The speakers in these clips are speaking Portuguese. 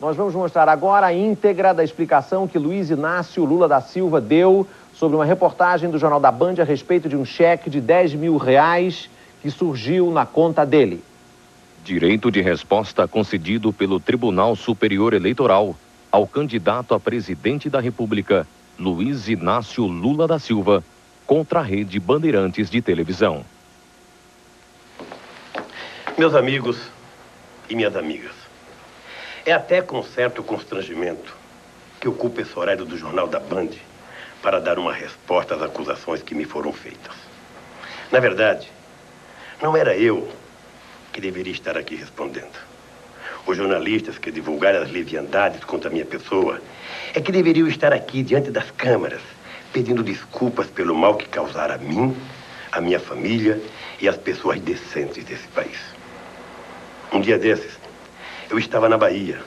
Nós vamos mostrar agora a íntegra da explicação que Luiz Inácio Lula da Silva deu sobre uma reportagem do Jornal da Band a respeito de um cheque de R$10 mil que surgiu na conta dele. Direito de resposta concedido pelo Tribunal Superior Eleitoral ao candidato a presidente da República, Luiz Inácio Lula da Silva, contra a Rede Bandeirantes de televisão. Meus amigos e minhas amigas, é até com certo constrangimento que ocupo esse horário do Jornal da Band para dar uma resposta às acusações que me foram feitas. Na verdade, não era eu que deveria estar aqui respondendo. Os jornalistas que divulgaram as leviandades contra a minha pessoa é que deveriam estar aqui diante das câmeras, pedindo desculpas pelo mal que causaram a mim, a minha família e as pessoas decentes desse país. Um dia desses, eu estava na Bahia,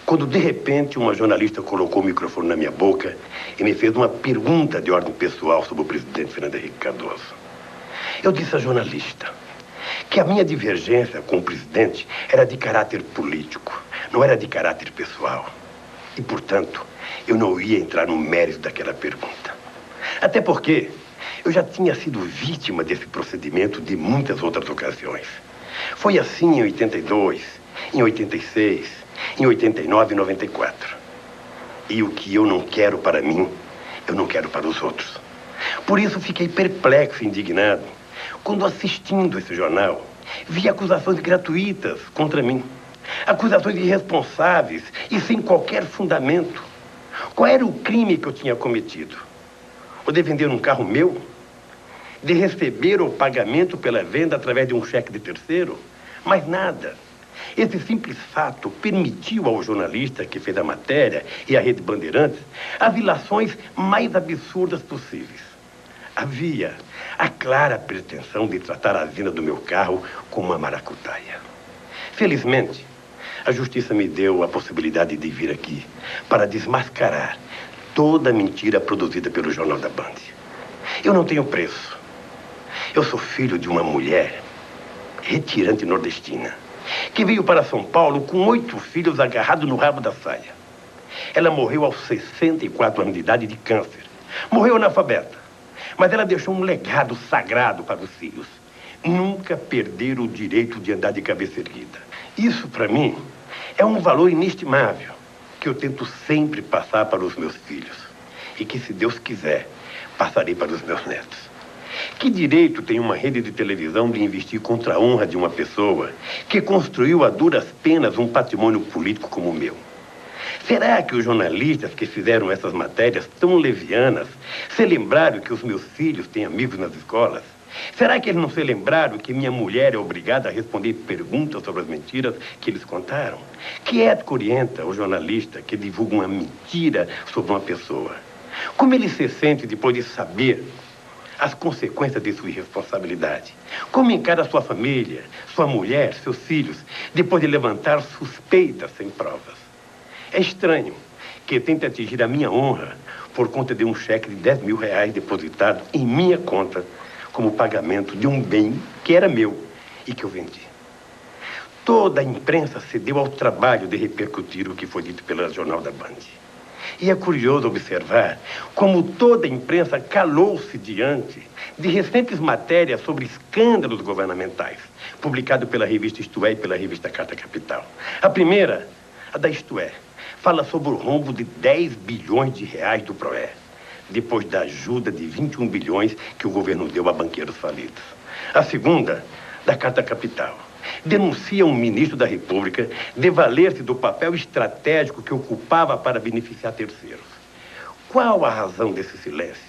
quando de repente uma jornalista colocou o microfone na minha boca e me fez uma pergunta de ordem pessoal sobre o presidente Fernando Henrique Cardoso. Eu disse à jornalista que a minha divergência com o presidente era de caráter político, não era de caráter pessoal. E, portanto, eu não ia entrar no mérito daquela pergunta. Até porque eu já tinha sido vítima desse procedimento de muitas outras ocasiões. Foi assim em 82, em 86, em 89 e 94. E o que eu não quero para mim, eu não quero para os outros. Por isso fiquei perplexo e indignado quando, assistindo esse jornal, vi acusações gratuitas contra mim. Acusações irresponsáveis e sem qualquer fundamento. Qual era o crime que eu tinha cometido? O de vender um carro meu? De receber o pagamento pela venda através de um cheque de terceiro? Mas nada. Esse simples fato permitiu ao jornalista que fez a matéria e à Rede Bandeirantes as ilações mais absurdas possíveis. Havia a clara pretensão de tratar a venda do meu carro como uma maracutaia. Felizmente, a justiça me deu a possibilidade de vir aqui para desmascarar toda a mentira produzida pelo Jornal da Band. Eu não tenho preço. Eu sou filho de uma mulher retirante nordestina que veio para São Paulo com 8 filhos agarrados no rabo da saia. Ela morreu aos 64 anos de idade de câncer. Morreu analfabeta. Mas ela deixou um legado sagrado para os filhos. Nunca perder o direito de andar de cabeça erguida. Isso, para mim, é um valor inestimável que eu tento sempre passar para os meus filhos. E que, se Deus quiser, passarei para os meus netos. Que direito tem uma rede de televisão de investir contra a honra de uma pessoa que construiu a duras penas um patrimônio político como o meu? Será que os jornalistas que fizeram essas matérias tão levianas se lembraram que os meus filhos têm amigos nas escolas? Será que eles não se lembraram que minha mulher é obrigada a responder perguntas sobre as mentiras que eles contaram? Que ética orienta o jornalista que divulga uma mentira sobre uma pessoa? Como ele se sente depois de saber as consequências de sua irresponsabilidade? Como encara sua família, sua mulher, seus filhos, depois de levantar suspeitas sem provas? É estranho que tente atingir a minha honra por conta de um cheque de R$10 mil depositado em minha conta como pagamento de um bem que era meu e que eu vendi. Toda a imprensa cedeu ao trabalho de repercutir o que foi dito pelo Jornal da Band. E é curioso observar como toda a imprensa calou-se diante de recentes matérias sobre escândalos governamentais, publicado pela revista Isto É e pela revista Carta Capital. A primeira, a da Isto É, fala sobre o rombo de R$10 bilhões do Proé, depois da ajuda de 21 bilhões que o governo deu a banqueiros falidos. A segunda, da Carta Capital, denuncia um ministro da República de valer-se do papel estratégico que ocupava para beneficiar terceiros. Qual a razão desse silêncio?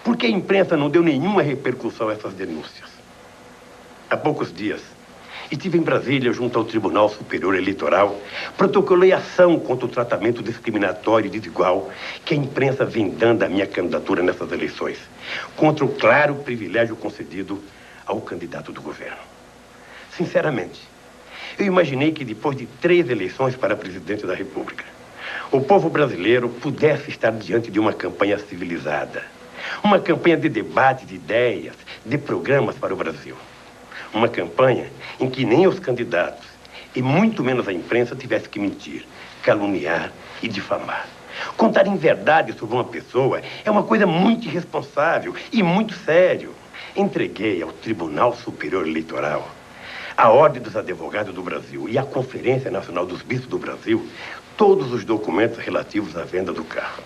Por que a imprensa não deu nenhuma repercussão a essas denúncias? Há poucos dias, estive em Brasília junto ao Tribunal Superior Eleitoral, protocolei ação contra o tratamento discriminatório e desigual que a imprensa vem dando à minha candidatura nessas eleições, contra o claro privilégio concedido ao candidato do governo. Sinceramente, eu imaginei que depois de 3 eleições para presidente da República, o povo brasileiro pudesse estar diante de uma campanha civilizada, uma campanha de debate de ideias, de programas para o Brasil. Uma campanha em que nem os candidatos, e muito menos a imprensa, tivesse que mentir, caluniar e difamar. Contar inverdade sobre uma pessoa é uma coisa muito irresponsável e muito sério. Entreguei ao Tribunal Superior Eleitoral, à Ordem dos Advogados do Brasil e à Conferência Nacional dos Bispos do Brasil todos os documentos relativos à venda do carro.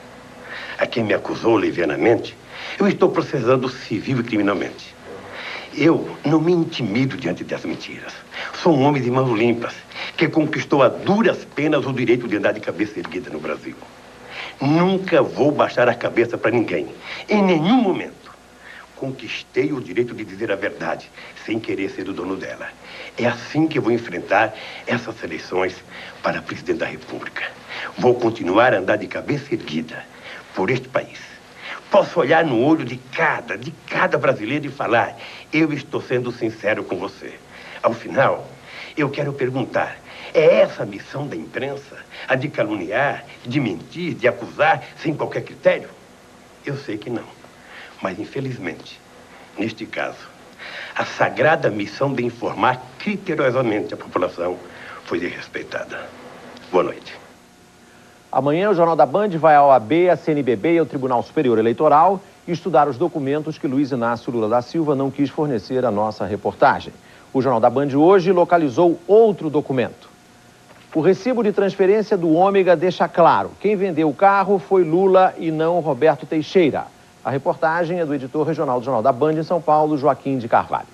A quem me acusou levianamente, eu estou processando civil e criminalmente. Eu não me intimido diante dessas mentiras. Sou um homem de mãos limpas, que conquistou a duras penas o direito de andar de cabeça erguida no Brasil. Nunca vou baixar a cabeça para ninguém, em nenhum momento. Conquistei o direito de dizer a verdade, sem querer ser o dono dela. É assim que vou enfrentar essas eleições para presidente da República. Vou continuar a andar de cabeça erguida por este país. Posso olhar no olho de cada brasileiro e falar: eu estou sendo sincero com você. Ao final, eu quero perguntar: é essa a missão da imprensa? A de caluniar, de mentir, de acusar sem qualquer critério? Eu sei que não. Mas, infelizmente, neste caso, a sagrada missão de informar criteriosamente a população foi desrespeitada. Boa noite. Amanhã o Jornal da Band vai à OAB, à CNBB e ao Tribunal Superior Eleitoral estudar os documentos que Luiz Inácio Lula da Silva não quis fornecer à nossa reportagem. O Jornal da Band hoje localizou outro documento. O recibo de transferência do Ômega deixa claro: quem vendeu o carro foi Lula e não Roberto Teixeira. A reportagem é do editor regional do Jornal da Band em São Paulo, Joaquim de Carvalho.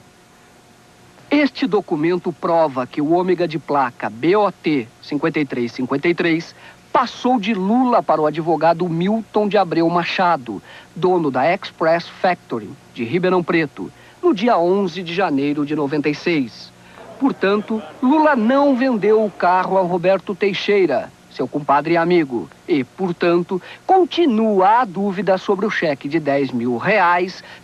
Este documento prova que o Ômega de placa BOT 5353 passou de Lula para o advogado Milton de Abreu Machado, dono da Express Factory de Ribeirão Preto, no dia 11 de janeiro de 96. Portanto, Lula não vendeu o carro ao Roberto Teixeira, seu compadre e amigo, e, portanto, continua a dúvida sobre o cheque de R$10 mil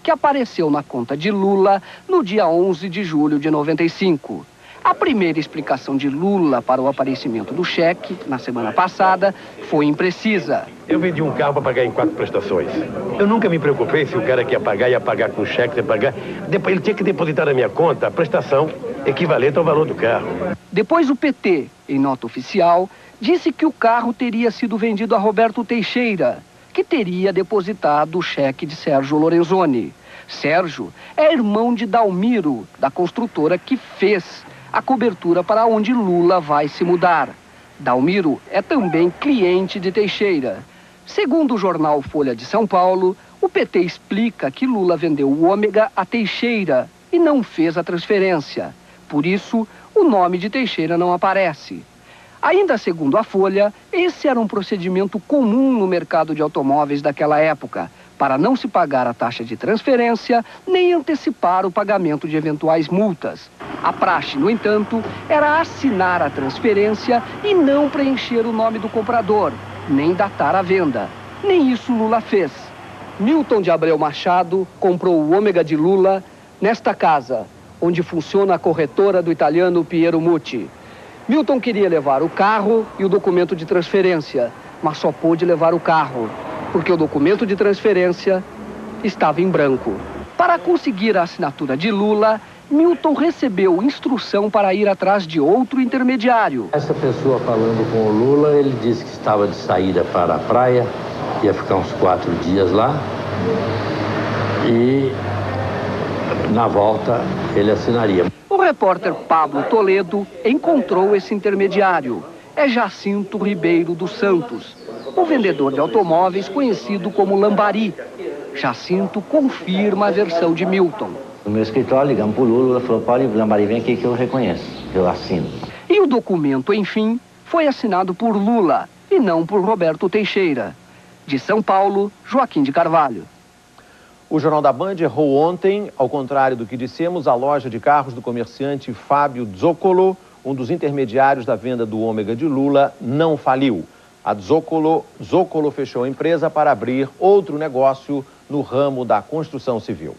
que apareceu na conta de Lula no dia 11 de julho de 95. A primeira explicação de Lula para o aparecimento do cheque, na semana passada, foi imprecisa. Eu vendi um carro para pagar em 4 prestações. Eu nunca me preocupei se o cara que ia pagar com cheque, ia pagar. Depois ele tinha que depositar na minha conta a prestação equivalente ao valor do carro. Depois o PT, em nota oficial, disse que o carro teria sido vendido a Roberto Teixeira, que teria depositado o cheque de Sérgio Lorenzoni. Sérgio é irmão de Dalmiro, da construtora que fez a cobertura para onde Lula vai se mudar. Dalmiro é também cliente de Teixeira. Segundo o jornal Folha de São Paulo, o PT explica que Lula vendeu o Ômega a Teixeira e não fez a transferência. Por isso, o nome de Teixeira não aparece. Ainda segundo a Folha, esse era um procedimento comum no mercado de automóveis daquela época, para não se pagar a taxa de transferência nem antecipar o pagamento de eventuais multas. A praxe, no entanto, era assinar a transferência e não preencher o nome do comprador, nem datar a venda. Nem isso Lula fez. Milton de Abreu Machado comprou o Ômega de Lula nesta casa, onde funciona a corretora do italiano Piero Muti. Milton queria levar o carro e o documento de transferência, mas só pôde levar o carro, porque o documento de transferência estava em branco. Para conseguir a assinatura de Lula, Milton recebeu instrução para ir atrás de outro intermediário. Essa pessoa falando com o Lula, ele disse que estava de saída para a praia, ia ficar uns 4 dias lá e na volta ele assinaria. O repórter Pablo Toledo encontrou esse intermediário. É Jacinto Ribeiro dos Santos, o vendedor de automóveis conhecido como Lambari. Jacinto confirma a versão de Milton. No meu escritório, ligamos para o Lula, falou: Paulo, Lambari, vem aqui que eu reconheço, eu assino. E o documento, enfim, foi assinado por Lula e não por Roberto Teixeira. De São Paulo, Joaquim de Carvalho. O Jornal da Band errou ontem, ao contrário do que dissemos, a loja de carros do comerciante Fábio Zoccolo, um dos intermediários da venda do Ômega de Lula, não faliu. A Zoccolo fechou a empresa para abrir outro negócio no ramo da construção civil.